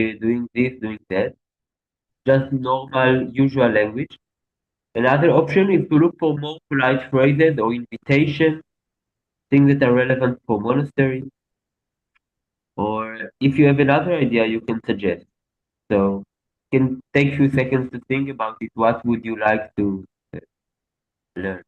doing this, doing that. Just normal, usual language. Another option is to look for more polite phrases or invitations, things that are relevant for monastery. Or if you have another idea, you can suggest. So you can take a few seconds to think about it. What would you like to learn?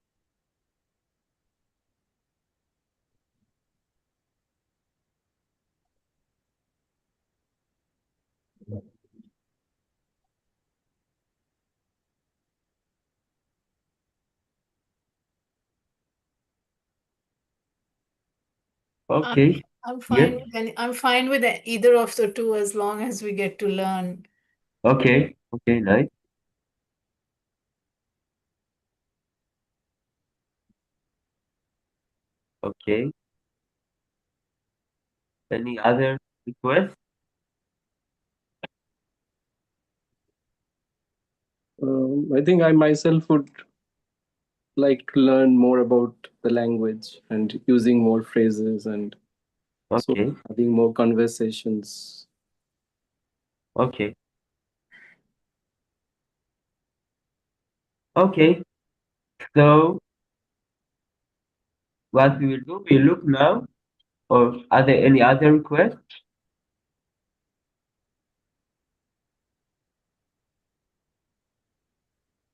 I, Okay. I'm fine Yes. with I'm fine with either of the two as long as we get to learn. Okay. Okay. Nice. Okay. Any other requests? I think I myself would like to learn more about the language and using more phrases and so Okay. having more conversations. Okay. Okay. So what we will do, we look now, or are there any other requests?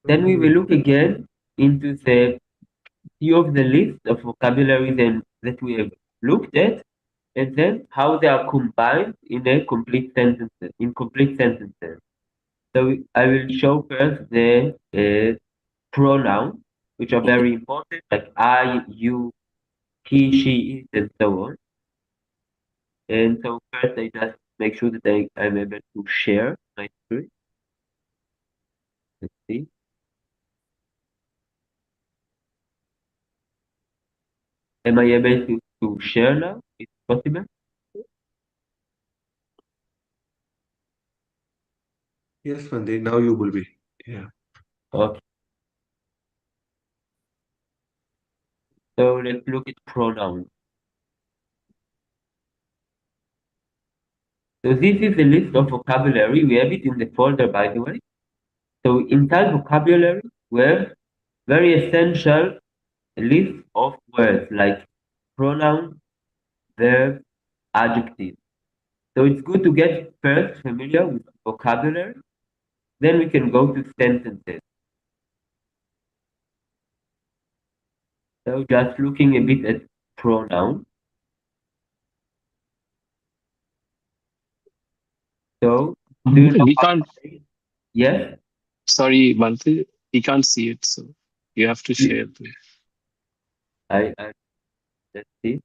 Then we will look again into the few of the list of vocabularies that we have looked at, and then how they are combined in a complete sentences, in complete sentences. So I will show first the pronouns, which are very important, like I, you, he, she, it, and so on. And so first, I just make sure that I'm able to share my screen. Let's see. Am I able to share now? It's possible? Yes, Monday. Now you will be. Yeah. Okay. So let's look at pronouns. So this is the list of vocabulary. We have it in the folder, by the way. So inside vocabulary, we have very essential list of words like pronouns, verbs, adjectives. So it's good to get first familiar with vocabulary. Then we can go to sentences. So just looking a bit at pronouns. So do you know We how can't, to say? Yes? sorry, Manthi, we can't see it, so you have to share the. I let's see.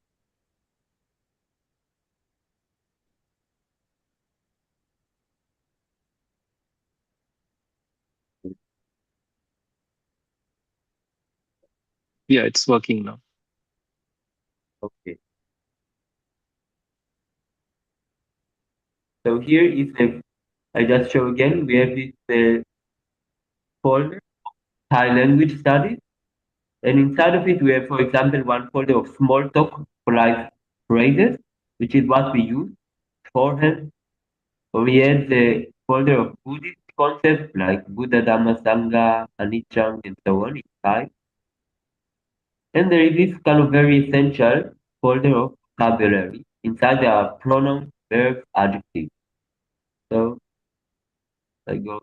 Yeah, it's working now. Okay. So here is the I just show again. We have this folder, Thai language studies, and inside of it we have, for example, one folder of small talk polite phrases, which is what we use beforehand. We had the folder of Buddhist concepts like Buddha, Dhamma, Sangha, Anicca, and so on inside. And there is this kind of very essential folder of vocabulary. Inside there are pronouns, verbs, adjectives. So I go,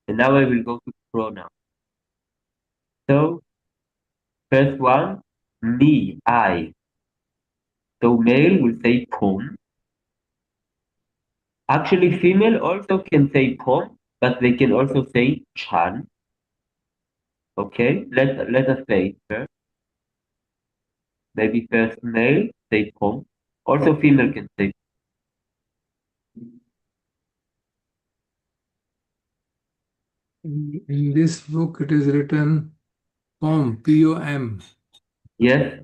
and now I will go to pronouns. So first one, me, I. So male will say pom. Actually, female also can say pom, but they can also say chan. Okay, let us say it first. Maybe first male say pom. Also female can say. In this book, it is written POM, POM. Yes.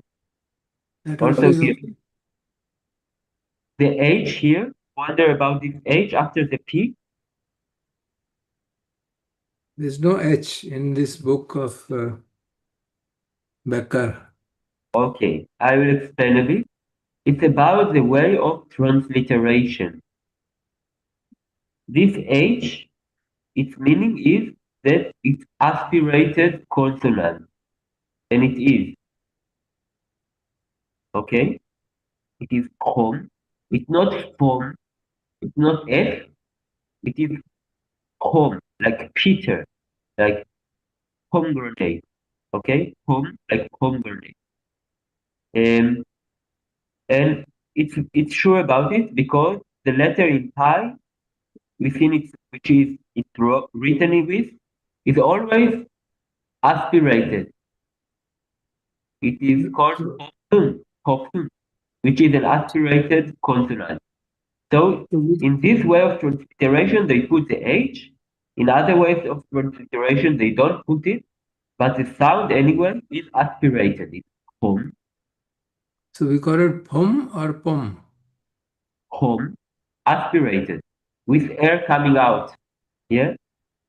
That also Also is here, okay. the H here. Wonder about this H after the P. There's no H in this book of Becker. Okay, I will explain a bit. It's about the way of transliteration. this H, its meaning is that it's aspirated consonant, and it is, okay? It is com. It's not pom. It's not F. It is com, like Peter, like pomegranate, okay? Pom, like pomegranate. Um, and it's sure about it because the letter in pi within it, which is written with, is always aspirated. It is called pofun, which is an aspirated consonant. So in this way of transliteration, they put the H. In other ways of transliteration, they don't put it, but the sound anyway is aspirated. It's home, So we call it pom or pom. home, aspirated, with air coming out. Yeah.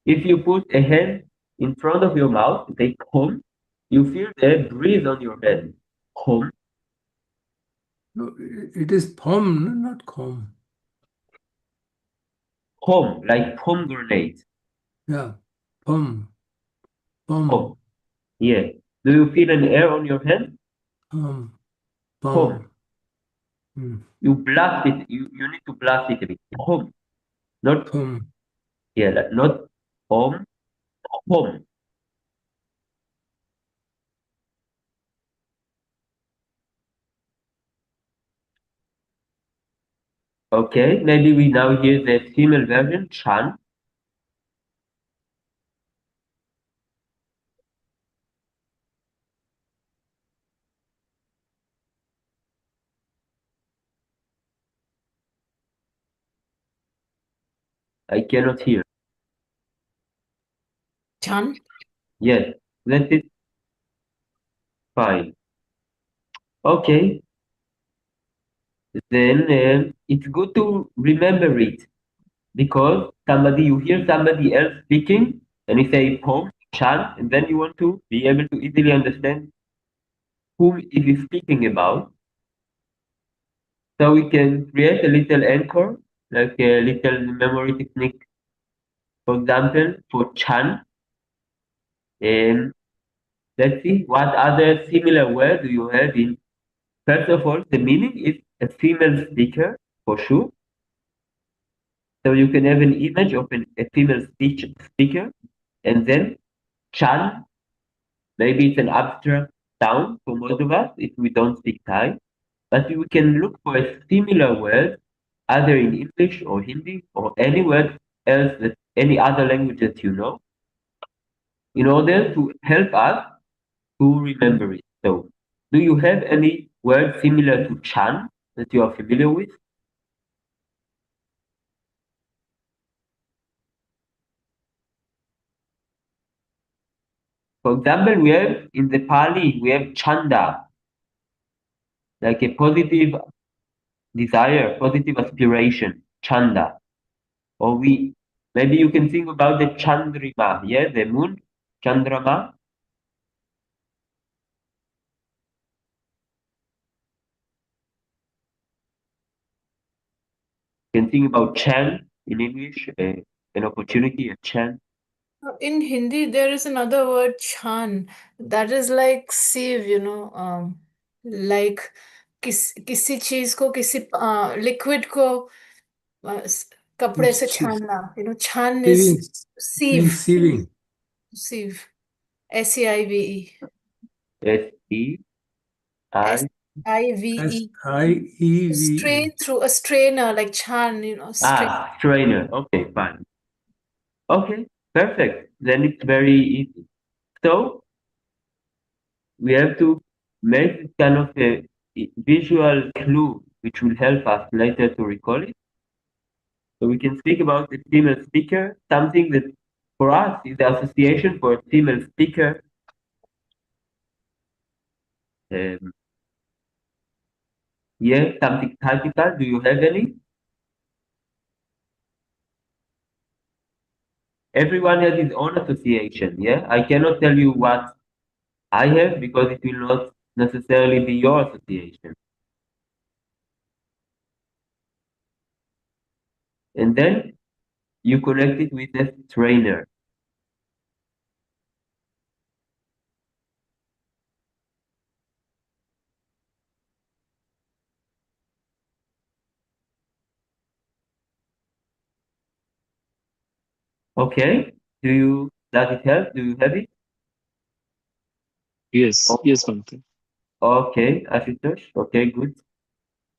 If you put a hand in front of your mouth, take home, you feel the air breathe on your head. Home, No, it is pom, not com. home, like pomegranate. Yeah, pom, pom, Home. Yeah. Do you feel an air on your hand? pom, Home. pom. Hmm. You blast it. You need to blast it a bit. Home. Not Pom. yeah, like not home. Home. Okay. Maybe we now hear the female version, Chan. I cannot hear. Chan? Yes. That is fine. Okay. Then it's good to remember it because you hear somebody else speaking and you say home, Chan, and then you want to be able to easily understand whom is he speaking about. So we can create a little anchor, like a little memory technique. For example, for Chan, and let's see what other similar word do you have in. First of all, the meaning is a female speaker for sure. So you can have an image of a female speaker, and then Chan, maybe it's an abstract sound for most of us if we don't speak Thai, but we can look for a similar word either in English or Hindi or any word else that any other language that you know in order to help us to remember it. So, do you have any word similar to Chan that you are familiar with? For example, we have in the Pali, we have Chanda, like a positive desire, positive aspiration, Chanda. Or maybe you can think about the Chandrima, yeah, the moon, Chandrama. You can think about Chan in English, an opportunity, a Chan. In Hindi, there is another word, chan, that is like sieve, like किसी चीज को किसी liquid को कपड़े से छानना, छान Sieving. is sieve, Sieving. sieve, SEIVE, SEI. SIVE, strain SIEVE. through a strainer, like chan, strain. Strainer. Okay, fine. Okay, perfect. Then it's very easy. So we have to make kind of a visual clue which will help us later to recall it. So we can speak about the female speaker, something that for us is the association for a female speaker. Um, yeah, something typical. Do you have any? Everyone has his own association. Yeah, I cannot tell you what I have because it will not necessarily be your association. And then you connect it with a trainer. Okay? Does it help? Do you have it? Yes, Oh, yes, Bhante. okay, Ashutosh. Okay, good.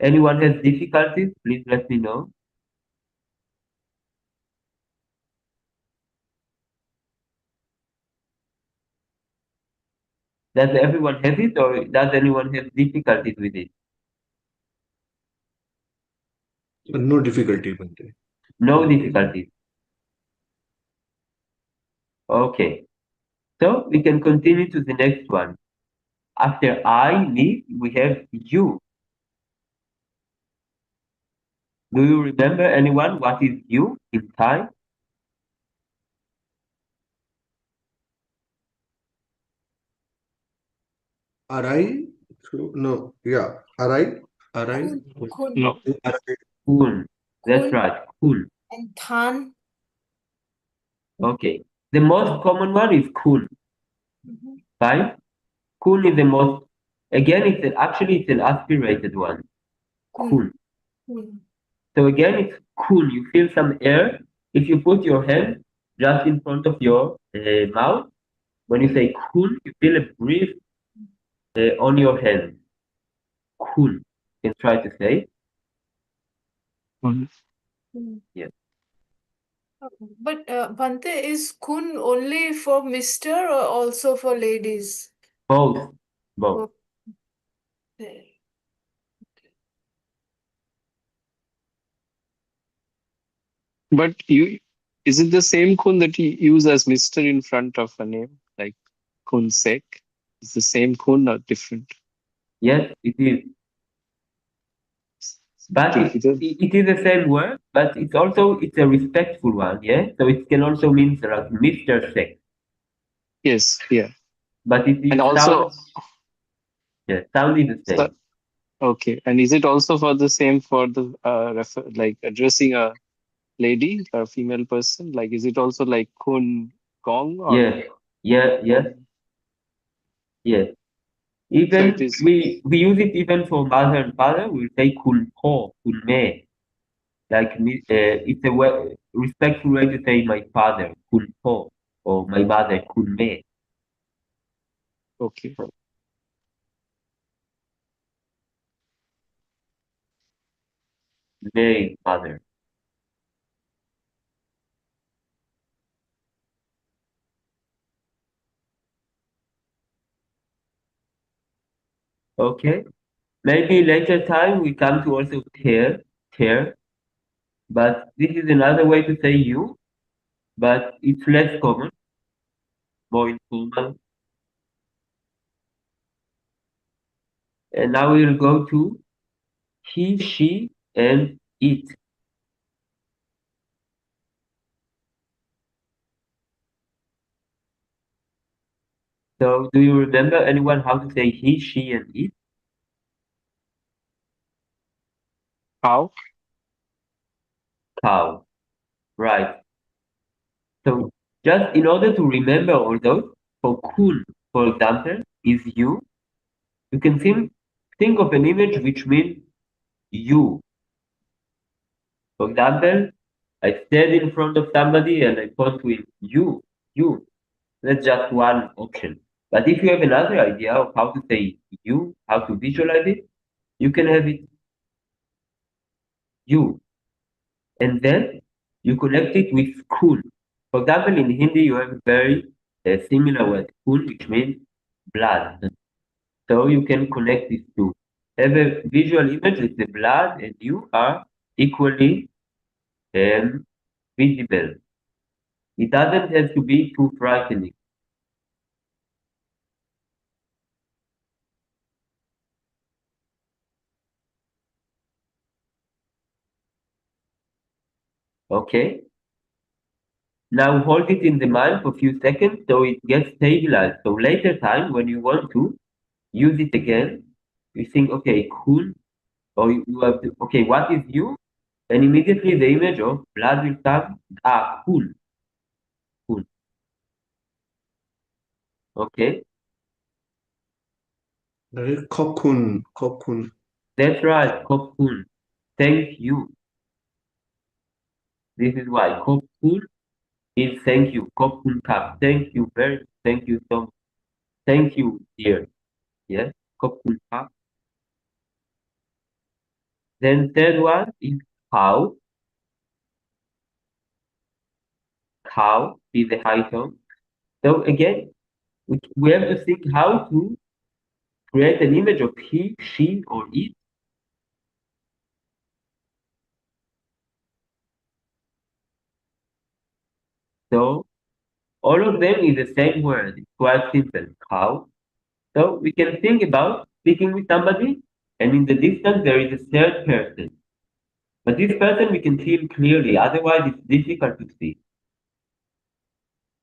Anyone has difficulties? Please let me know. Does everyone have it, or does anyone have difficulties with it? No difficulty, Bhante. No difficulties. Okay. So we can continue to the next one. After I, me, we have you. Do you remember anyone what is you in Thai? Arai? No, yeah. Arai? Arai? Kun, kun, No. Arai. Kun. That's kun, right. Kun. and than. Okay. The most common one is kun. Mhm. Right? Kun is the most. Again, actually it's an aspirated one. Kun, Kun. kun. So again, it's kun. You feel some air. If you put your hand just in front of your mouth, when you say kun, you feel a breeze on your hand. Kun. You can try to say. Mhm. Kun. Yes. But Bhante, is kun only for Mr. or also for ladies? Both. Both. Okay. But is it the same kun that you use as Mr. in front of a name, like kun sek? Is the same kun or different? Yes, it is. But Okay, it is the same word, but it's a respectful one, yeah? So it can also mean like Mr. Sex. yes, yeah. But And it also, sounds, yeah, sound is the so, same. okay. And is it also for the same for the like addressing a lady or a female person? Like, is it also like kun gong or Yes, yeah, yes, yes. so Even it is? we use it even for mother and father. We say kun po, kun me. Like it's a way, respectful way to say my father, kun po, or my mother, kun me, Okay. me mother. Okay. Maybe later time we come to also tear, but this is another way to say you, but it's less common, more informal. And now we'll go to he, she, and it. So do you remember anyone how to say he, she, and it? How? Cow, right. So just in order to remember all those, for cool, for example, is you can think of an image which means you. For example, I stand in front of somebody and I point to him, you. That's just one option. But if you have another idea of how to say you, how to visualize it, you can have it you. And then you connect it with school. For example, in Hindi, you have a very similar word, school, which means blood. So you can connect these two. Have a visual image with the blood, and you are equally um, visible. It doesn't have to be too frightening. Okay? Now hold it in the mind for a few seconds so it gets stabilized. So later time when you want to use it again, you think, okay, cool. Or you have to, okay, what is you? And immediately the image of blood will come. Cool, cool. Okay, That is khopkhun, khopkhun. that's right, cool. Thank you. This is why cool is thank you. Cool cup. Thank you thank you so much. Thank you, dear. Yes, cool cup. Then third one is how. How is the high tone. So again, we have to think how to create an image of he, she, or it. So all of them is the same word. It's quite simple. How. So we can think about speaking with somebody, and in the distance there is a third person. But this person we can see him clearly, otherwise it's difficult to see.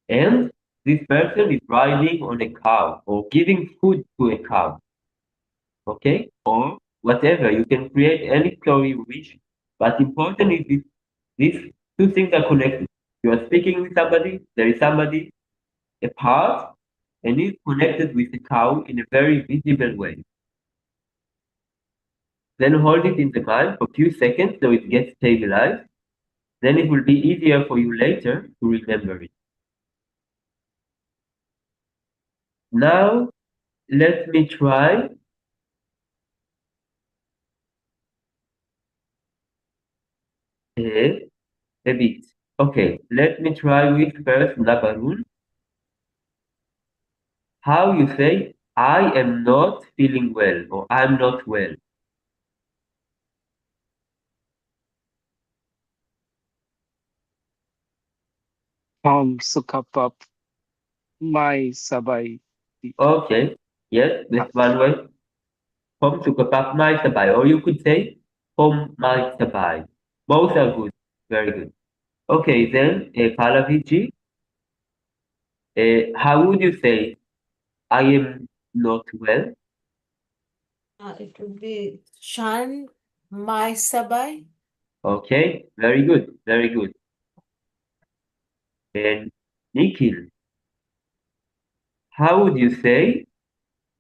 And this person is riding on a cow or giving food to a cow. Okay? Or whatever. You can create any story you wish. But important is these two things are connected. You are speaking with somebody, there is somebody apart, and is connected with the cow in a very visible way. Then hold it in the mind for a few seconds so it gets stabilized. Then it will be easier for you later to remember it. Now, let me try a, a bit. Okay, let me try with first Nabarun. How you say, I am not feeling well or I'm not well. Sukapap my sabai dito. Okay, yes, that's one way. Home sukapap mai sabay. Or you could say, home mai sabay. Both are good. Very good. Okay, then, Pallavi, how would you say, I am not well? It would be Shan Mai Sabai. Okay, very good, very good. And Nikhil, how would you say,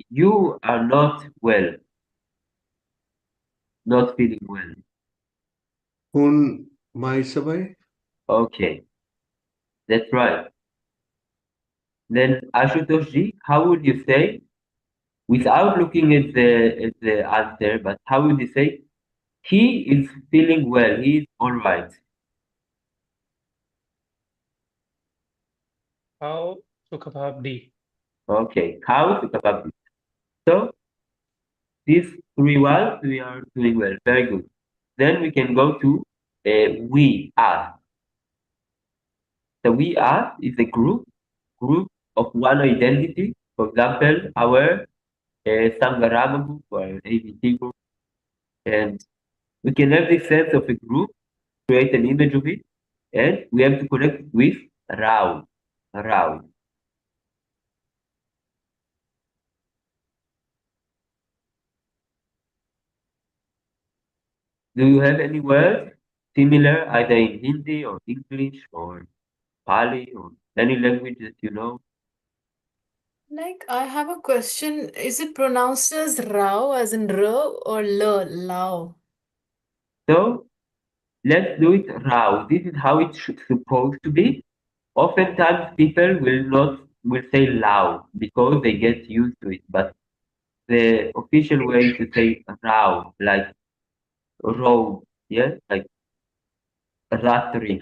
you are not well, not feeling well? Hun mai sabai. Okay, that's right. Then Ashutoshji, how would you say, without looking at the answer, but how would you say, he is feeling well, he is all right? How Sukhabdi. Okay, how to capable. So these three words we are doing well, very good. Then we can go to we are. The we are is a group of one identity. For example, our Sangarama group or ABT group, and we can have this sense of a group, create an image of it, and we have to connect with Rao. Rao. Do you have any words similar either in Hindi or English or Pali or any language that you know? Like, I have a question. Is it pronounced as Rao, as in R or L, Lao? So let's do it Rao. This is how it's supposed to be. Oftentimes people will say Lao because they get used to it, but the official way is to say Rao, like road, yeah, like Ratri.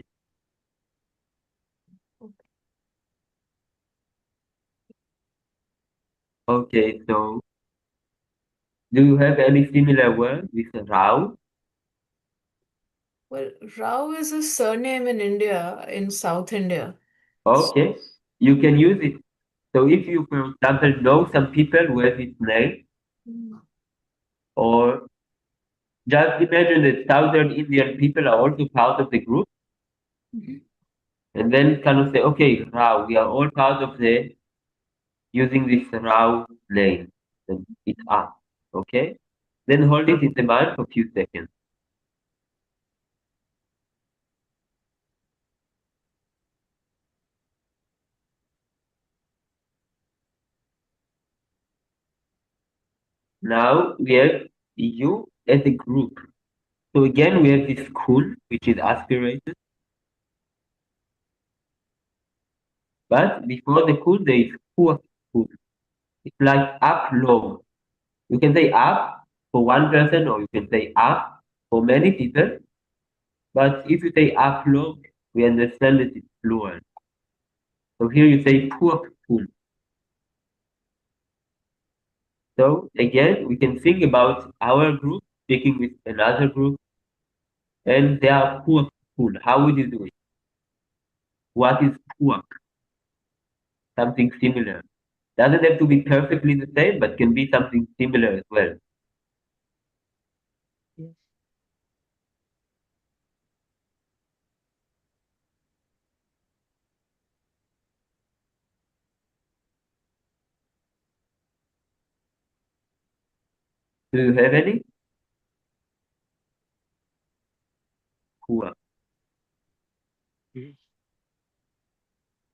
Okay, so do you have any similar word with Rao? Well, Rao is a surname in India, in South India. Okay, you can use it. So if you, for example, know some people who have this name, Mm. or just imagine that Southern Indian people are also part of the group, Mhm. and then kind of say, okay, Rao, we are all part of the using this Rao name. Then it's us, okay? Then hold it in the mind for a few seconds. Now we have you as a group. So again, we have this kun, which is aspirated. But before the kun, there is puak kun. It's like up low. You can say up for one person, or you can say up for many people. But if you say up low, we understand that it's plural. So here you say puak kun. So again, we can think about our group speaking with another group, and they are puak kun. How would you do it? What is puak? Something similar. Doesn't have to be perfectly the same, but can be something similar as well. Do you have any? Puak.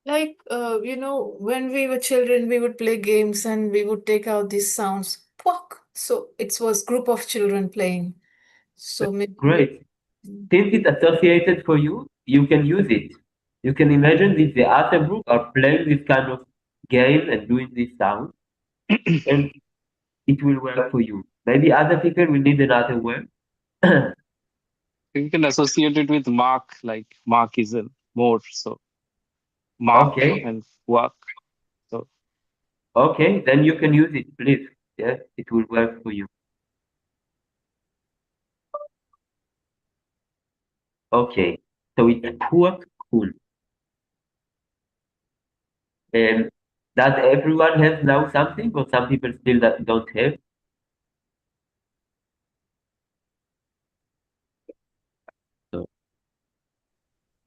Like, when we were children, we would play games and we would take out these sounds. Pwak. So it was group of children playing. So maybe. Great. Since it's associated for you, you can use it. You can imagine if the other group are playing this kind of game and doing this sound, and it will work for you. Maybe other people will need another word. You can associate it with mark, like mark is a more, so mark Okay, and work. So okay, then you can use it, please. Yes, it will work for you. Okay, so it's poor cool. And does everyone have now something, or some people still don't have? So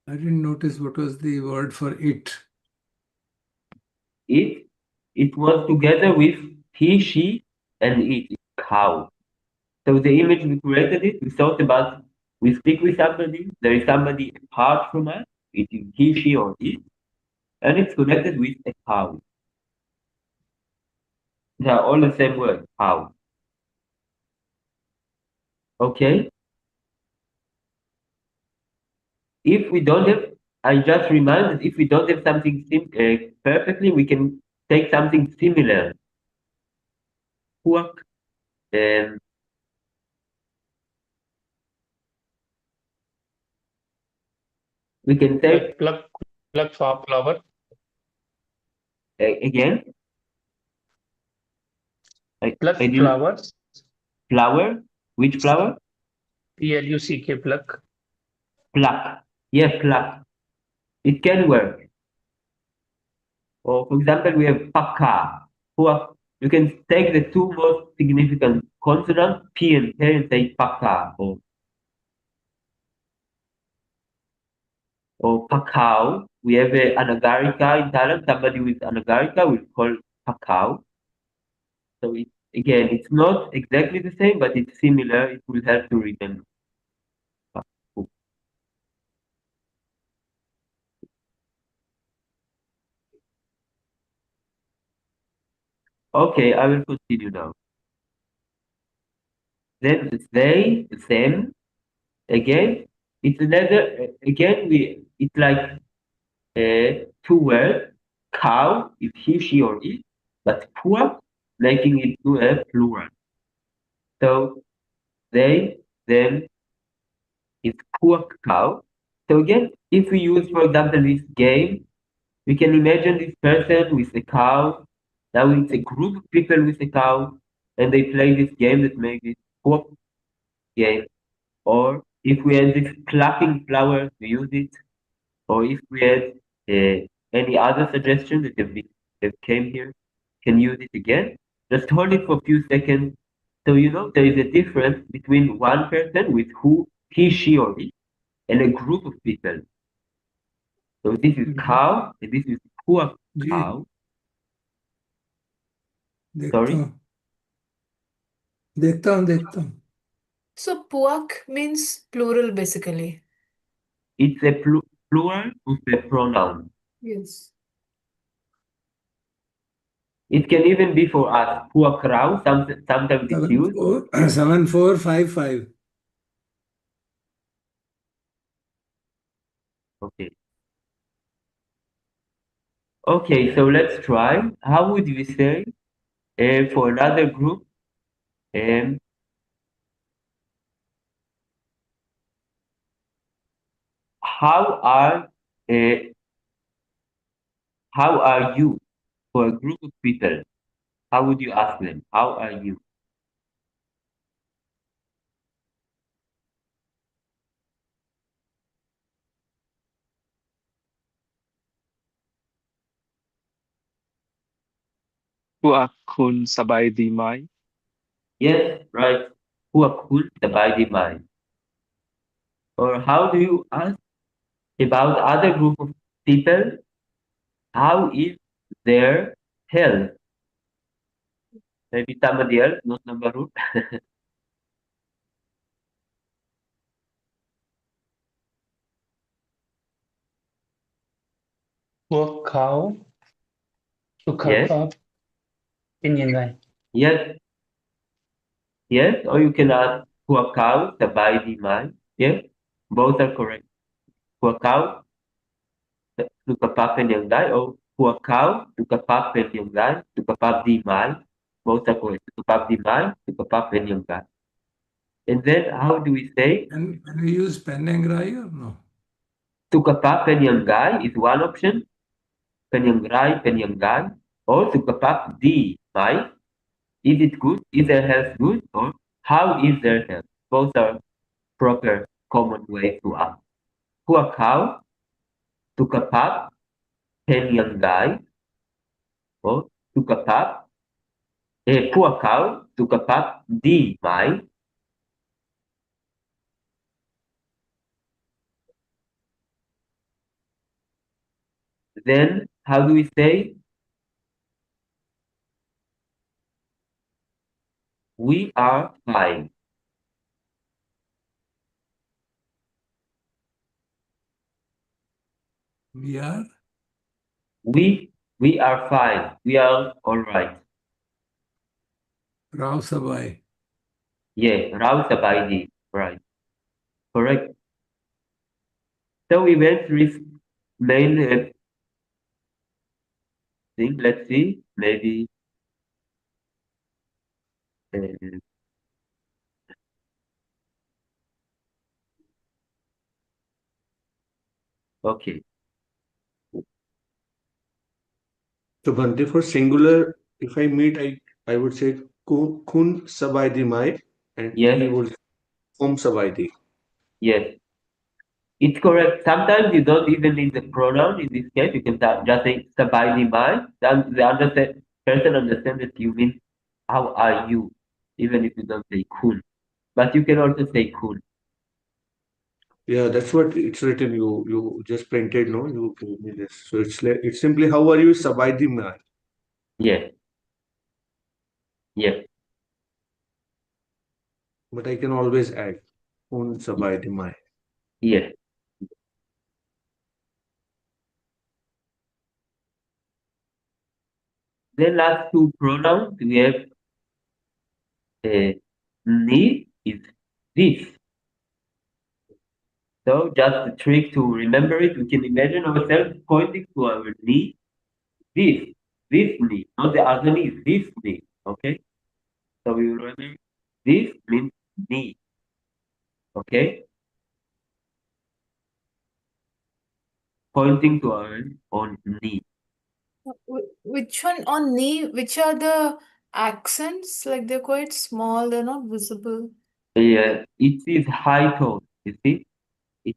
I didn't notice what was the word for it. it it was together with he, she, and it, cow. So the image we created it, we thought about we speak with somebody, there is somebody apart from us, it is he, she, or it, and it's connected with a cow. They are all the same word, cow. Okay? If we don't have, I just remind that if we don't have something perfectly, we can take something similar. Huak, um, we can take Like pluck flower. again. Pluck I didn't flowers. flower. Which flower? Pluck. Pluck. Pluck. Yeah, pluck. It can work. Or for example, we have paka. Huak. You can take the two most significant consonants, P and K, and say paka or pakao. We have a anagarika in Thailand. Somebody with anagarika we call pakao. So again, it's not exactly the same, but it's similar. It will help to remember. Okay, I will continue now. Then they, them, again, it's another, again, it's like two words. Cow is he, she, or it, but poor, making it to a plural. So they, them is poor cow. So again, if we use, for example, this game, we can imagine this person with a cow. Now it's a group of people with a cow, and they play this game that makes it poor game. Or if we had this plucking flowers, we use it. Or if we had any other suggestion that came here, can use it again. Just hold it for a few seconds. So you know there is a difference between one person with who he, she, or it, and a group of people. So this is cow, and this is poor ji cow. देखता Sorry, हूँ देखता हूँ So puak means plural basically. it's a plural of a pronoun. Yes. It can even be for us. Poor crow, sometimes it's used. 7455. Okay. Okay, so let's try. How would we say for another group? Um, how are uh, how are you for a group of people? How would you ask them? How are you? Kuakun sabay di mai. Yes, right. Who are cool by the mind? Or how do you ask about other group of people? How is their health? Maybe somebody else, not number root. Work cow, Yes, sukapa, pinyin yes, yes. Or you can ask who are cows by the mind. Yes, both are correct. Who are cows, tukapap and young guy, or who are cow, tukapap and young guy, tukapap di mind. Both are correct. Tukapap di mind, tukapap and young guy. And then how do we say And can we use Penangrai or no? Tukapa Penyanggai is one option. Penyangrai, Penyanggai. Or Tukapa di Mai. Is it good? Is their health good? Or how is their health? Both are proper common ways to ask. Huakau, Tukapap, Penyanggai. Or Tukapap, Puakau, Tukapap di Mai. Then how do we say we are fine? We are We are fine. We are all right. Rao Sabai. Yeah, Rao Sabaidi. Right. Correct. So we went through this main thing. Let's see. Maybe. Uh, okay. So Bhante, for singular, if I meet, I would say kun sabaidi mai, and he Yes. would hum sabaidi. Yes. It's correct. Sometimes you don't even need the pronoun. In this case, you can just say Sabaidi mai. Then the person understands that you mean how are you, even if you don't say kun. But you can also say kun. Yeah, that's what it's written. You just printed, no? You gave me this. So it's simply how are you sabaidi mai, Yes. Yes. but I can always add kun sabaidi mai. Yes. Then last two pronouns we have ni is this. So just a trick to remember it, we can imagine ourselves pointing to our knee, this knee, not the other knee, this knee, okay? So we remember this means knee, okay? Pointing to our own knee. Which one on knee? Which are the accents? Like they're quite small, they're not visible. It is high tone, you see? It,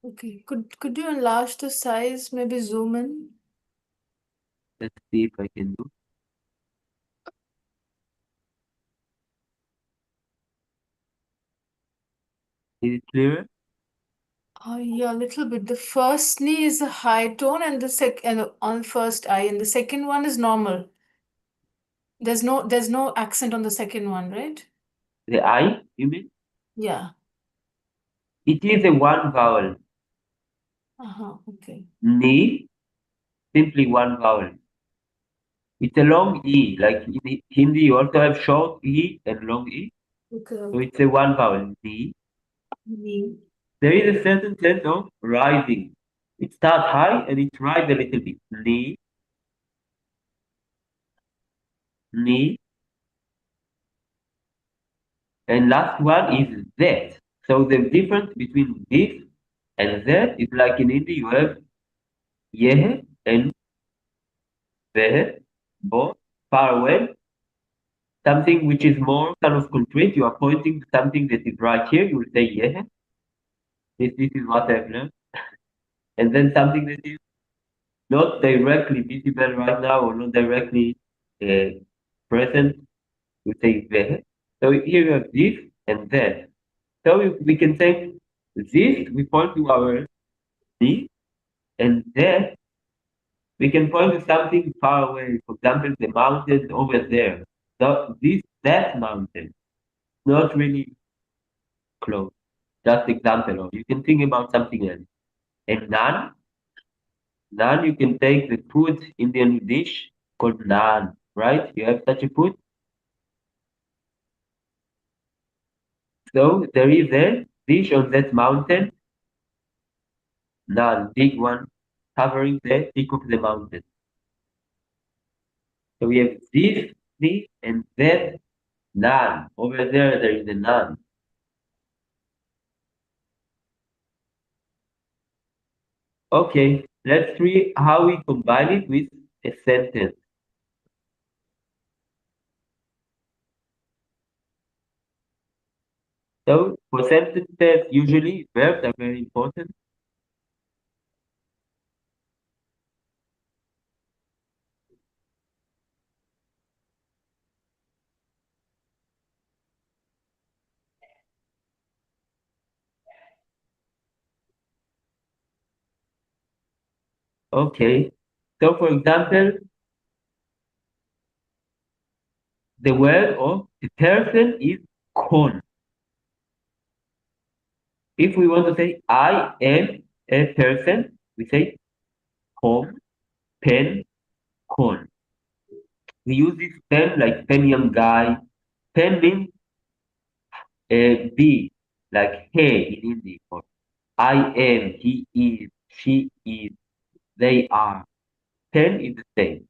Okay. Could you enlarge the size? Maybe zoom in? let's see if I can do. Is it clearer? Oh yeah, a little bit. The first knee is a high tone and the and on first eye, and the second one is normal. There's no accent on the second one, right? The I, you mean? Yeah. It is a one vowel. Uh-huh. Okay. Knee, simply one vowel. It's a long E. Like in Hindi, you also have short E and long E. Okay. So it's a one vowel, ni. Ni. There is a certain sense of rising. It starts high and it rises a little bit. Ni. And last one is that. So the difference between this and that is like in Hindi you have yeh and veh, both far away. Something which is more kind of concrete, you are pointing to something that is right here, you will say yeh. This is what I've learned. And then something that is not directly visible right now or not directly uh, present, you say veh. So here you have this and that. So we can say this, we point to our knee, and that we can point to something far away. For example, the mountain over there. So that mountain, not really close. Just example, or you can think about something else. And naan, you can take the food Indian dish called naan, right? You have such a food. So there is a dish on that mountain, naan, big one, covering the peak of the mountain. So we have this, and that naan. Over there is a naan. Okay, let's see how we combine it with a sentence. So for sentences, usually verbs are very important. Okay, so for example, the word or the person is con. If we want to say I am a person, we say home, pen, con. We use this pen like pen young guy. Pen means be, like hey in Hindi. Or I am, he is, she is, they are. Pen is the same.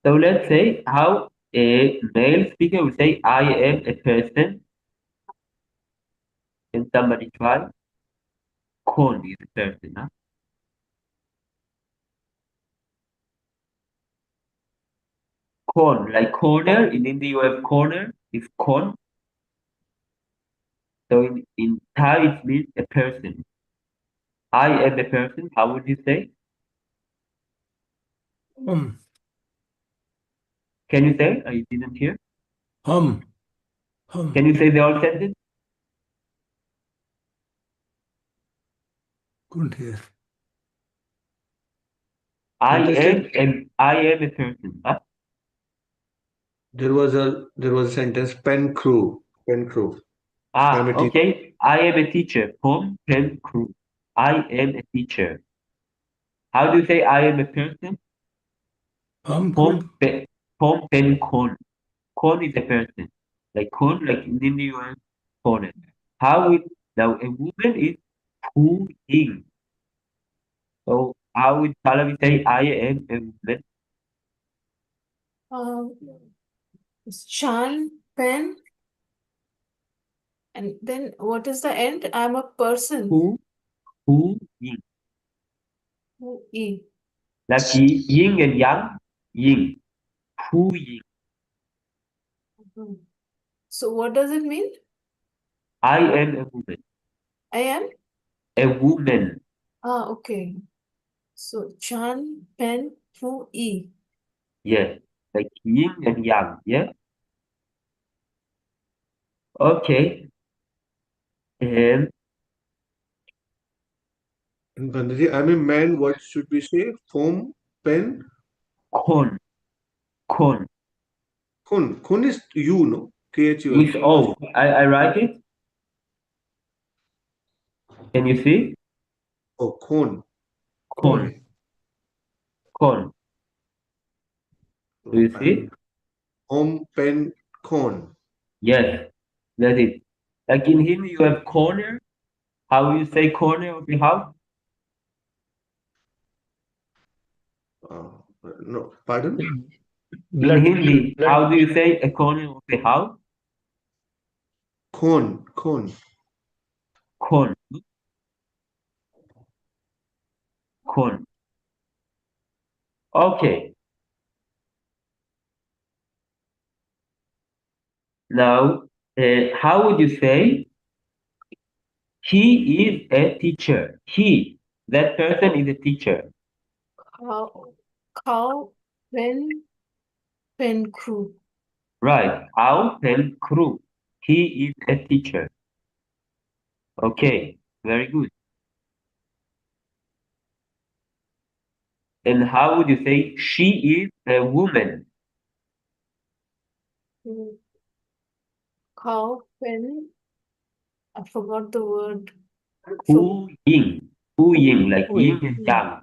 So let's say how a male speaker will say I am a person. Can somebody try? Con is a person, huh? Con, like corner. In Hindi you have corner, is con. So in Thai it means a person. I am a person. How would you say? Hum. Can you say? I didn't hear. Hum. Can Hum. you say the whole sentence? Couldn't hear. Interesting. I am a person. Huh? There was a sentence pen crew. Pen crew. I'm Ah, a teacher. okay. I am a teacher. Home pen crew. I am a teacher. How do you say I am a person? Hum Home could. pen, home pen con. Con is a person. Like con, like in Hindi you have corner. How it now a woman is who is. So how would Pallavi say I am a woman? Um, Chan, pen, and then what is the end? I'm a person. Who is. Who e. Like yin and yang, yin. Who is. Mhm. So what does it mean? I am a woman. I am? A woman. Ah, okay. So Chan, pen, who e. Yes. Like yin and yang. Yeah. Okay. And And Gandhi, I'm a man. What should we say? Foam, pen, con. Con. kun. Kun is you, no? Khun. With O. I write it. Can you see? Oh, khun. Con. Okay. Con. Do you see? Home, pen, cone. Yes, that's it. Like in Hindi, you have corner. How you say corner of the house? Uh, no, pardon? In Blood. Hindi, Blood. how do you say a corner of the house? Cone, cone. Corn. Corn. Okay. Now, how would you say he is a teacher? He, that person is a teacher. Cow, pen, crew. Right. How can crew? He is a teacher. Okay. Very good. And how would you say she is a woman? Cow, pen. I forgot the word. Hu Ying. Hu Ying, like yin and yang.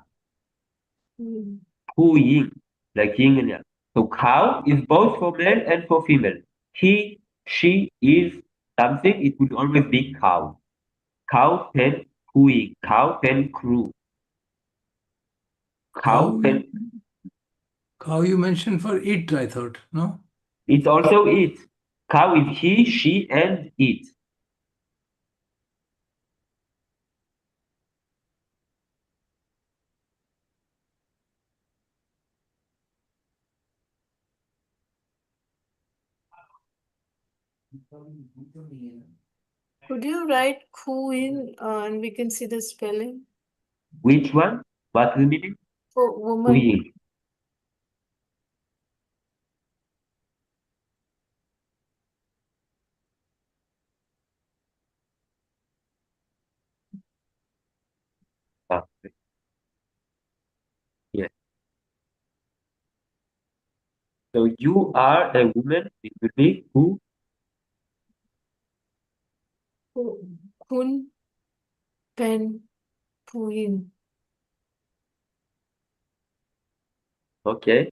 Mm. Hu Ying, like yin and yang. So cow is both for male and for female. He, she is something, it would always be cow. Cow pen Hui, cow pen crew. Cow Cow, pen, cow you mentioned for it, I thought, no? it's also it. Cow is he, she, and it. Could you write Ku in and we can see the spelling? Which one? What's the meaning? For woman. Hui. Ah, yes. So you are a woman. It would be who? Kun, pen, puin. Okay.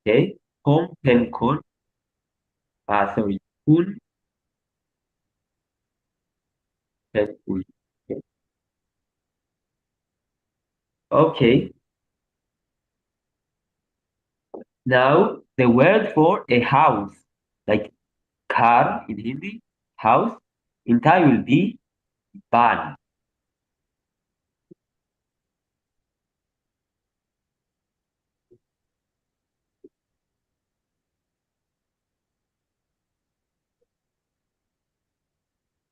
Okay. Home pen con. Sorry. Kun pen hui. Okay. Okay. Now the word for a house, like car in Hindi, house, in Thai will be ban.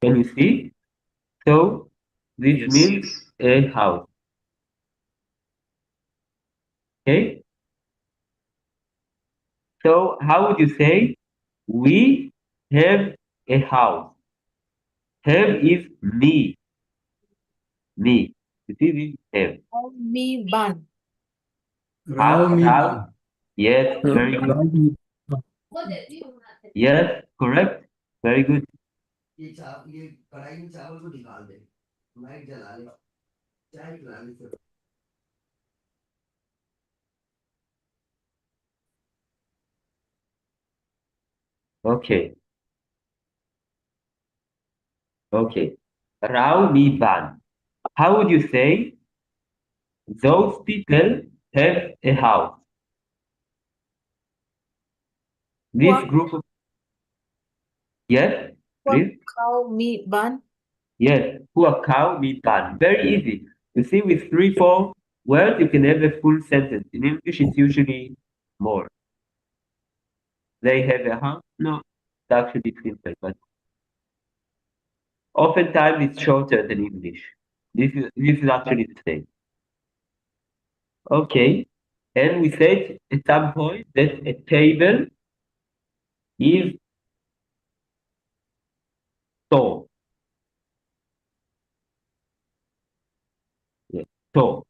Can you see? So this Yes. means a house. Okay. So how would you say we have a house? Have is me. Me. You see this have. Me, ban. Rao me Have. ban. Yes, very good. Rao me. Yes, correct. Very good. Okay. Okay. Rao me ban. How would you say those people have a house? This What, group of yes, please. cow, me, ban? Yes, who are cow meat ban. Very easy. You see, with three, four words, you can have a full sentence. In English, it's usually more. They have a house. No, it's actually simple, but oftentimes it's shorter than English. This is actually the same. Okay, and we said at some point that a table is store. to.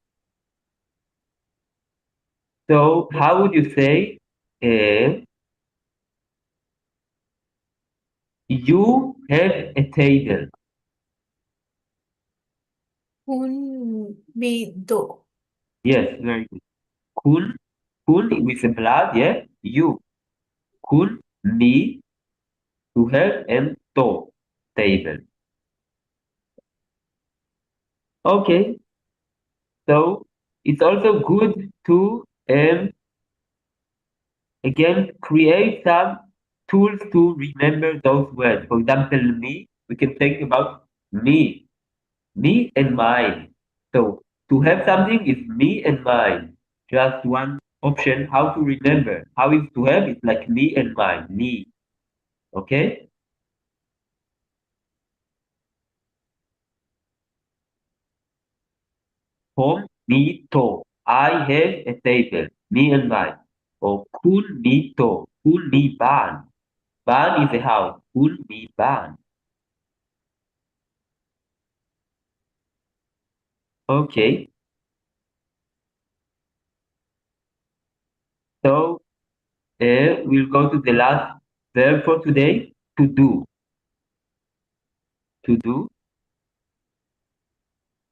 So how would you say you have a table? Un mi do. Yes, very good. Kun, kun with the blood, yeah? You. Kun, me, to have, and to, table. Okay, so it's also good to again create some tools to remember those words. For example, me, we can think about me and mine. So to have something is me and mine. Just one option how to remember. How is to have? It's like me and mine. Me. Okay? Home, me, to. I have a table. Me and mine. Or cool me to. Cool me ban. Ban is a house. Cool me ban. Okay. So we'll go to the last verb for today. To do. To do.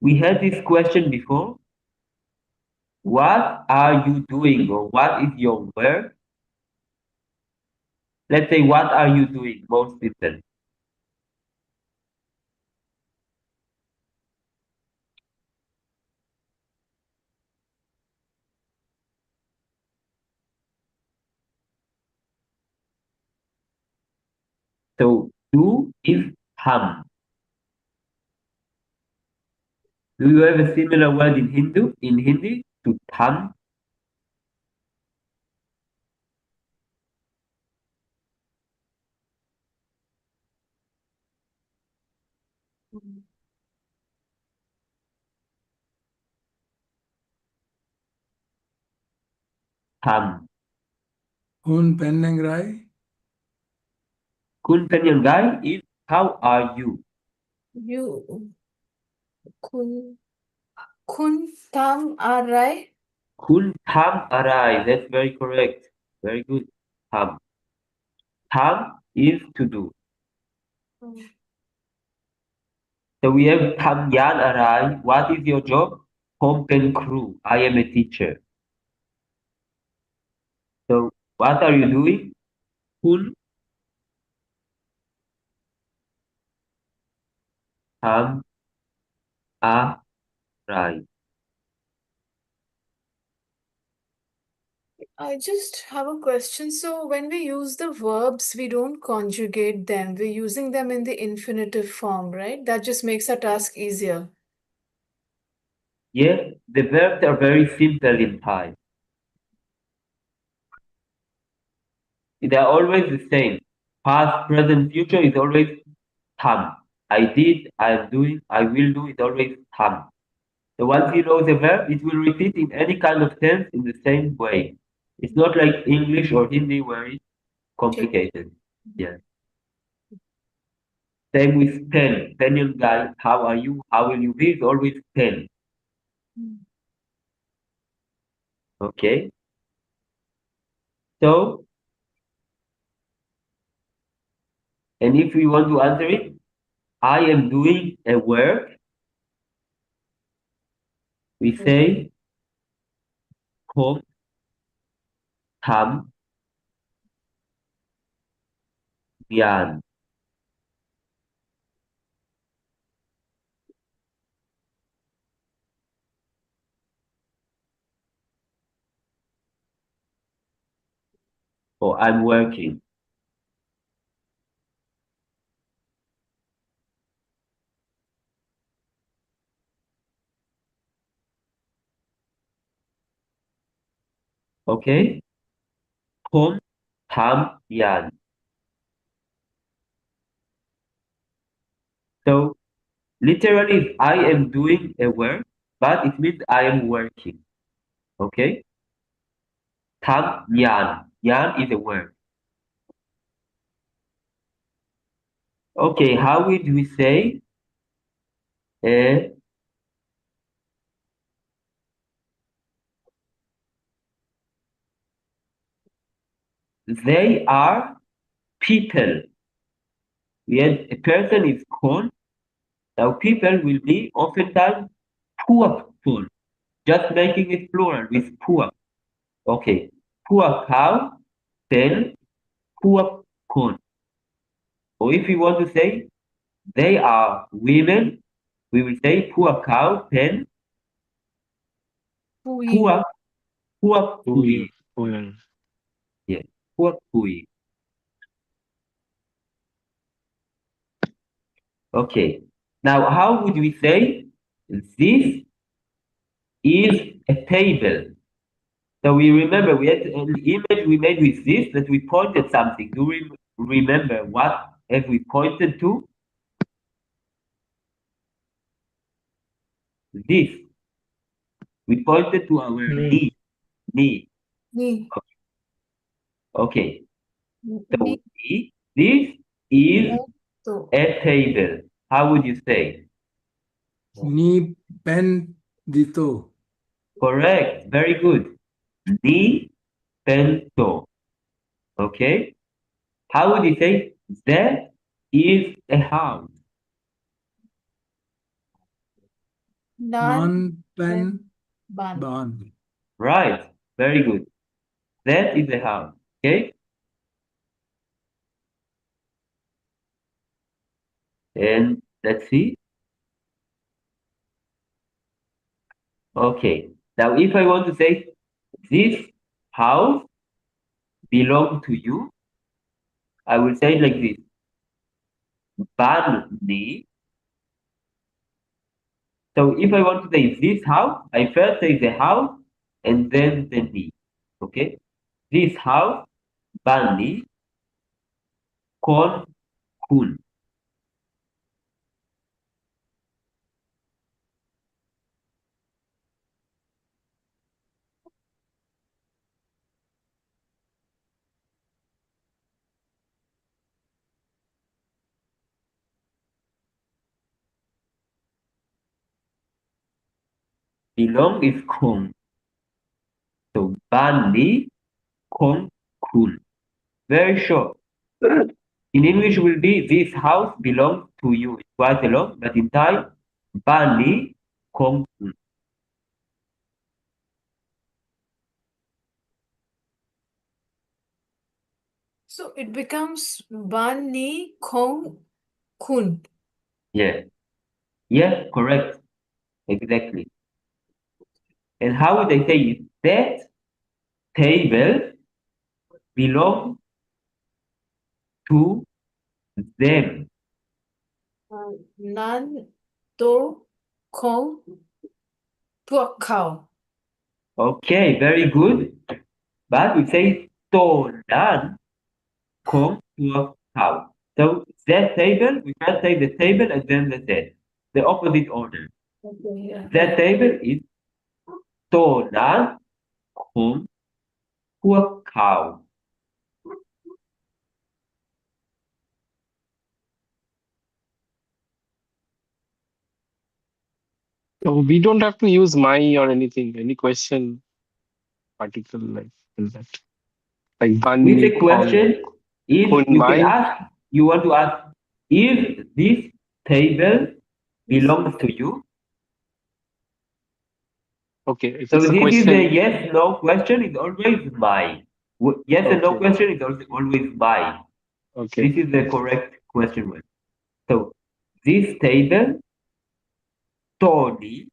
We had this question before. What are you doing or what is your work? Let's say, what are you doing? Most people. So, do is hum. Do you have a similar word in Hindu? In Hindi, to hum, hum. Un Penangrai? Kun Penyangai is how are you? You kun kun tam arai. Kun tham arai. That's very correct. Very good. Tham. Tham is to do. So we have tham yan arai. What is your job? Home pen crew. I am a teacher. So what are you doing? Kun tham arai. I just have a question. So when we use the verbs, we don't conjugate them. We're using them in the infinitive form, right? That just makes our task easier. Yes, the verbs are very simple in Thai. They are always the same. Past, present, future is always tham. I did, I am doing, I will do is always tham. So once you know the verb, it will repeat in any kind of tense in the same way. It's not like English or Hindi where it's complicated. Yeah. Same with pen. Pen guy, how are you? How will you be? Is always pen. Okay. So, and if we want to answer it, I am doing a work. We say home, tham, yan. Or I'm working. Okay? Home, tham, yan. So literally, I am doing a work, but it means I am working. Okay? Tham, yan. Yan is a word. Okay, how would we say they are people. We had a person is con. Now people will be oftentimes poor con, just making it plural with poor. Okay, poor cow, then poor con. Or if we want to say they are women, we will say poor cow, then Pui. poor pui. Pui. Yeah, poor pui. Okay. Now, how would we say this is a table? So we remember we had an image we made with this that we pointed something. Do we remember what have we pointed to? This. We pointed to our Knee. knee. Ni. Okay. So Ni. this is To. a table. How would you say? Ni pen dito. Correct. Very good. Ni pento. Okay. How would you say that is a house? Nan. Non pen Ban. ban. Right. Very good. That is a house. Okay. And let's see. Okay. Now, if I want to say this house belongs to you, I will say like this. Ban ni. So if I want to say this house, I first say the house and then the ni. Okay. This house, ban ni, kon kun. Belong is kon. So ban ni, kon kun. Very short. In English will be this house belongs to you. It's quite a lot, but in Thai, ban ni, kon kun. So it becomes Ban Ni Kong Kun. Yeah. Yeah, correct. Exactly. And how would I say it? That table belongs to them. Nan To Kong Tuak Kao. Okay, very good. But we say to nan kong tuak how. So that table, we can say the table and then the that. The opposite order. Okay, yeah. That table is to nan kong tuak how. So we don't have to use my or anything. Any question, particle like that. Like With Ban the question, if Kun you can Mai. ask, you want to ask if this table belongs to you. Okay, if So it's a this is a question. yes no question. It's always my. Yes and no Okay. question is always my. Okay. This is the correct question word. So this table, Tony,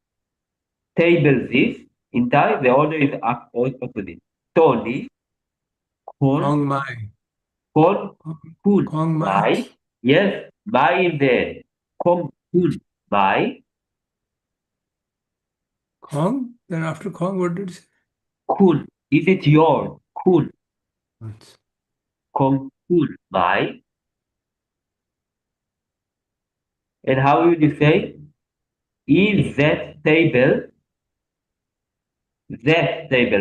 table this. In Thai, the order is opposite. Tony, kon, Kong mai. kon, kun, Kong mai. mai. Yes, mai is there. Kon, kun, mai, Kong. Then after Kong, what did it say? kun. Is it yours? Kun, What? kon, kun, mai. And how would you say? Is that table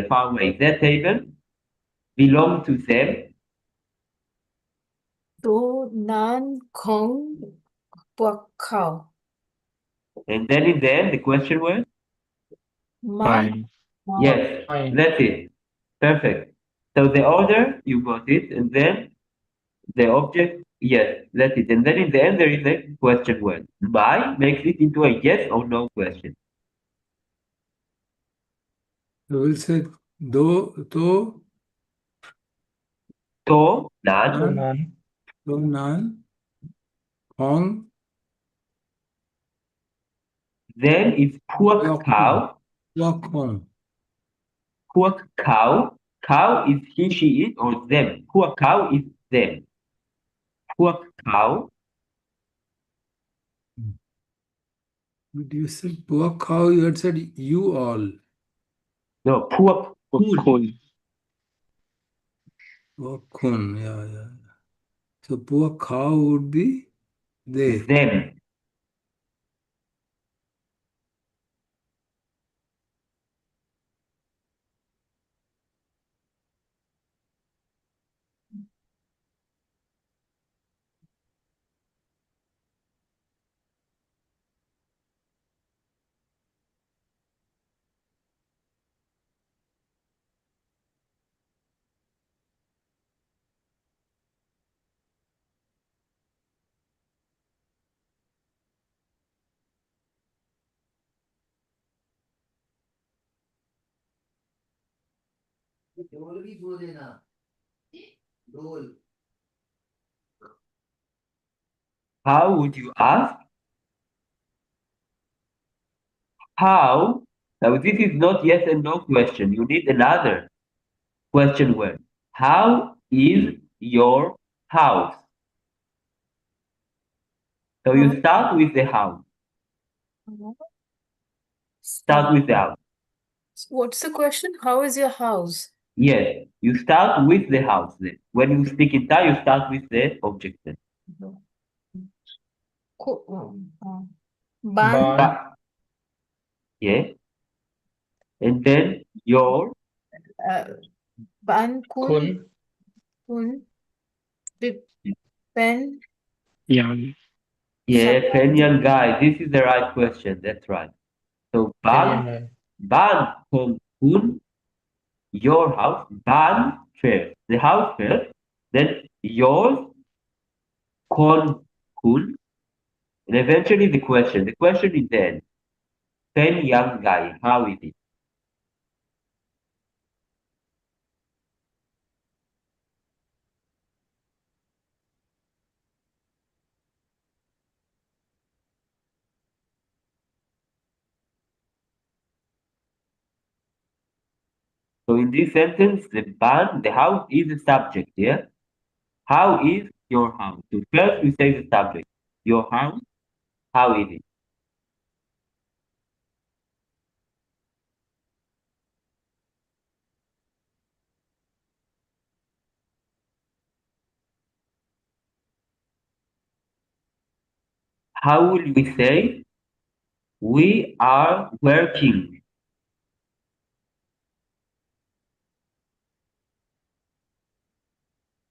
far away, that table belong to them? To Nan Kong Tuak Kao. And then in the end, the question was? My. Mai. Yes, Mine. that's it. Perfect. So the order, you got it, and then the object, yes, that's it. And then in the end, there is a question word. By makes it into a yes or no question. So we'll say do, to, To, nan, nan, Nan. to, nan, hong, then it's pork yok, cow. yok, hong. Pork cow. Cow is he, she, it, or them. Pork cow is them. Pork cow. But you said poor cow, you had said you all. No, pork coon. Kun. Poor kun, yeah. So poor cow would be they. Them. How would you ask? How? Now this is not yes and no question. You need another question word. How is your house? So you start with the house. Start with the house. What's the question? How is your house? Yes, you start with the house then. When you speak in Thai, you start with the object then. Ban, Ban. Yeah. And then your, ban kun, Kun. kun, pen, Yang. yeah, Penyan guy. This is the right question. That's right. So Penyangai. ban hong kun, your house, ban first. The house first, then yours, kon kun, and eventually the question. The question is then, Pen young guy, how is it? So in this sentence, the house is the subject, yeah? How is your house? So first we say the subject. Your house, how is it? How will we say? We are working.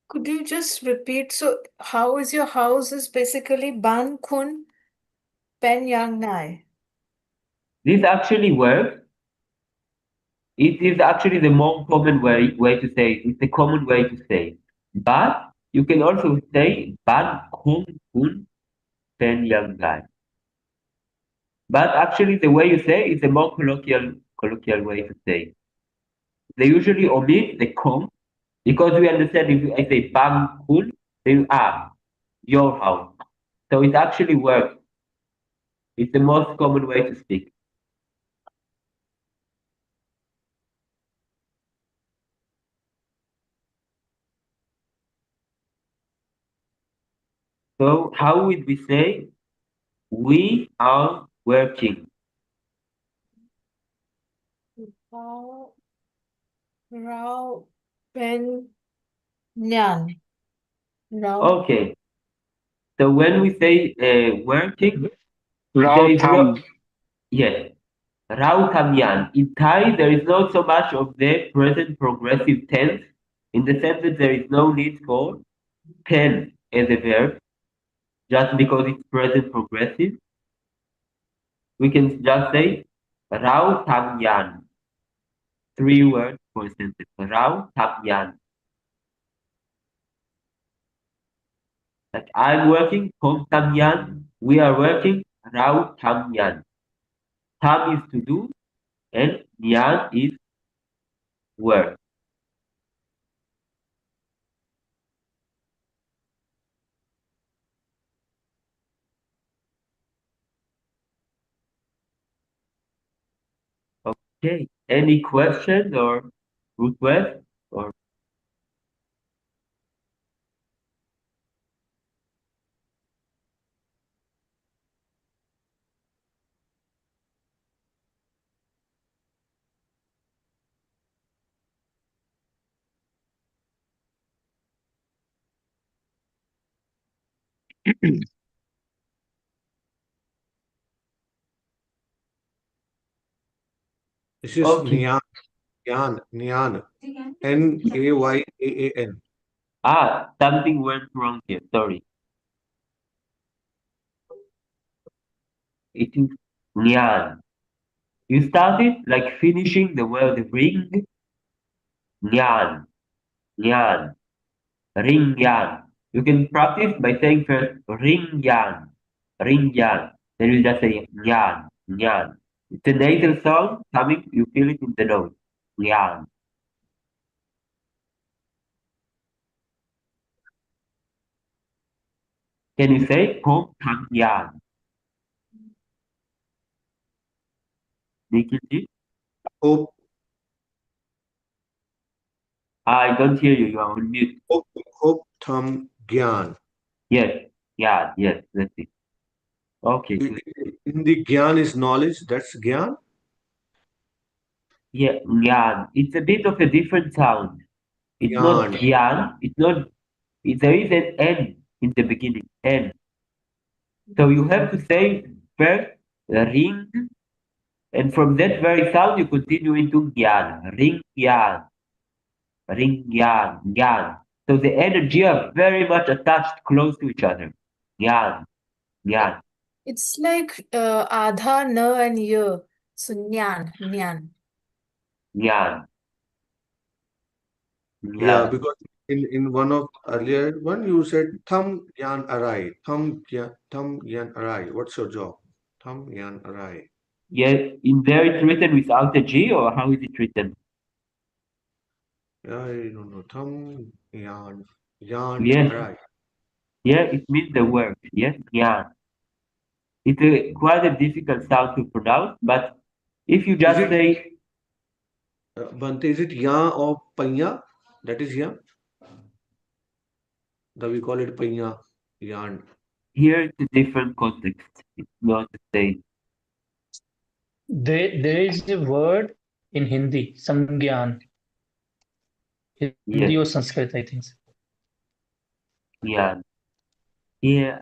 Could you just repeat? So, how is your house is basically ban kun, pen yang nai. This actually works. It is actually the more common way to say it. It's a common way to say it. But you can also say ban kong kun pen young guy. But actually the way you say it's a more colloquial way to say it. They usually omit the kong because we understand if I say bang kun, then your house. So it actually works. It's the most common way to speak. So how would we say we are working? Rao, Rao, pen, nyan. Rao, Okay. So when we say working, there Rao is no Tham. yes. Rao Tamyan. In Thai, there is not so much of the present progressive tense, in the sense that there is no need for tense as a verb, just because it's present progressive. We can just say Rao Tamyan. 3 words for instance, Rao Tam Yan. Like I'm working, Hom Tam Yan. We are working, Rao Tam Yan. Tam is to do, and Yan is work. Okay. Any questions or requests or This is okay. Nyan, Nyan, Nayaan. Something went wrong here. Sorry. It is Nyan. You started like finishing the word ring. Nyan. Nyan. Ring yan. You can practice by saying first ring yan. Ring yan. Then you just say yan. Yan. It's a nasal sound coming, you feel it in the nose. Yan. Can you say Pom Tam Yan? Nikki? Hope, I don't hear you, you are on mute. hope, Tham Gyan. Yes, yes, that's it. Okay, good. In the Gyan is knowledge, that's Gyan. Yeah, Yan. It's a bit of a different sound. It's not Gyan. Yan, it's not, there is an N in the beginning, N. So you have to say first ring, and from that very sound you continue into gyan, ring gyan, gyan. So the energy are very much attached close to each other. Gyan, gyan, It's like Adha, Na, and Ya. So Nyan, Nyan. gyan, Yeah, gyan. because in one of earlier one you said Tham Gyan Arai. Tham Gyan Arai. What's your job? Tham Gyan Arai. Yes, in there it's written without a G, or how is it written? Yeah, I don't know. Tham Gyan Yes, Arai. yeah, it means the word. Yes, gyan. It's quite a difficult sound to pronounce, but if you Is just it say Bante, is it Ya or Panya? That is Ya. That we call it Panya. Yan. here, it's a different context. It's not the same. There is a word in Hindi, Samgyan, Hindi or Yes, Sanskrit, I think. yeah. Yeah,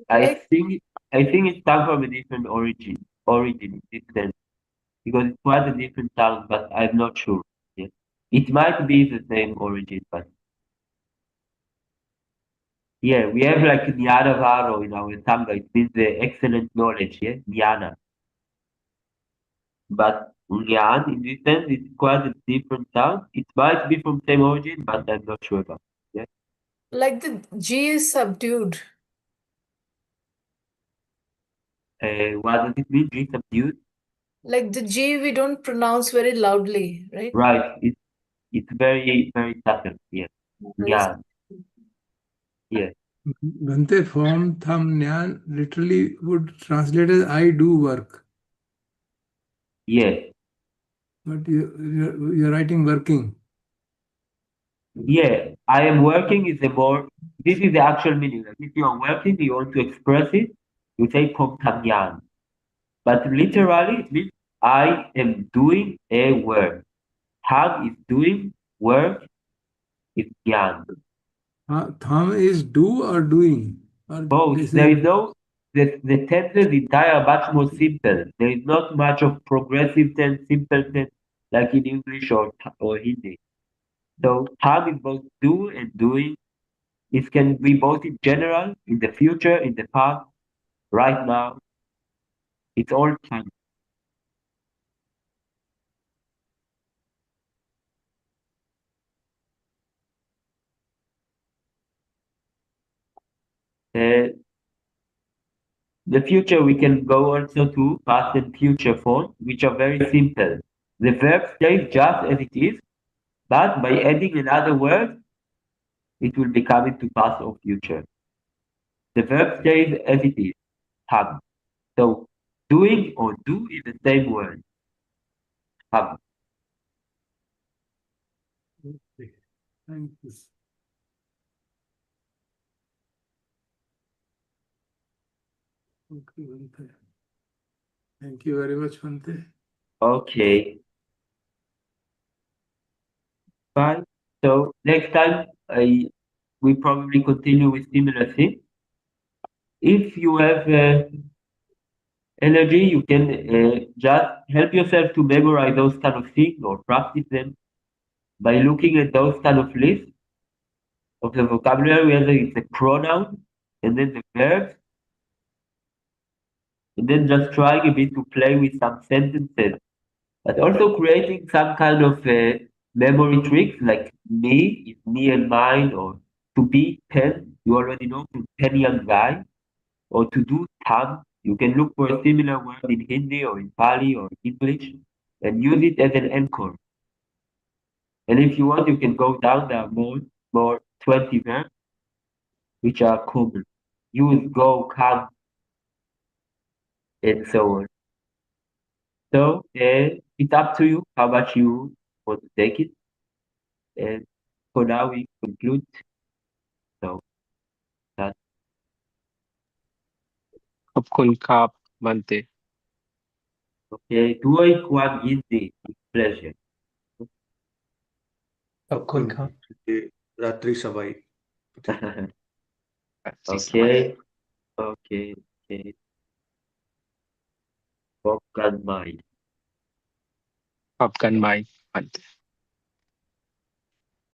I Like, think I think it comes from a different origin in this sense because it's quite a different sound, but I'm not sure. Yeah. It might be the same origin, but yeah, we have like Jnana Varo in our Sangha. It means the excellent knowledge, yeah, Jnana. But Jnana in this sense it's quite a different sound. It might be from same origin, but I'm not sure about. Yeah. like the G is subdued. What does it mean? G subdued? Like the G we don't pronounce very loudly, right? Right. It's very very subtle. Yeah. Very Jnana. Yeah. Bante form tham nyan literally would translate as I do work, Yes. but you're writing working. Yeah, I am working is a more, this is the actual meaning. Like if you are working, you want to express it, you say Pom. But literally, it means I am doing a work. Tag is doing, work is yan. Tham is do or doing, or Both. this There is is no, the tenses in Thai are much more simple. There is not much of progressive tense, simple tense, like in English or Hindi. So tag is both do and doing. It can be both in general, in the future, in the past, right now. It's all time. Uh, the future we can go also to past and future form, which are very simple. The verb stays just as it is, but by adding another word, it will become into past or future. The verb stays as it is, have. So doing or do is the same word, have. Okay. Thank you. Okay, Bhante. Thank you very much, Bhante. Okay, fine. So next time we probably continue with similar things. If you have energy, you can just help yourself to memorize those kind of things or practice them by looking at those kind of lists of the vocabulary, whether it's a pronoun and then the verbs, and then just trying a bit to play with some sentences, but also creating some kind of memory tricks like me is me and mine, or to be pen, you already know, to pen young guy, or to do thumb. You can look for a similar word in Hindi or in Pali or English and use it as an anchor. And if you want, you can go down. There are more 20 verbs which are common. Use, go, come, and so on. So it's up to you how much you want to take it. And for now, we conclude. So that's Kapkun Kap Bhante. okay. Tuoi Kwang Yindi, with pleasure. अब कोई Kapkun काम Ratri Sabai. Okay, okay, okay. Popkan Mai. Kapkan Mai Bhante.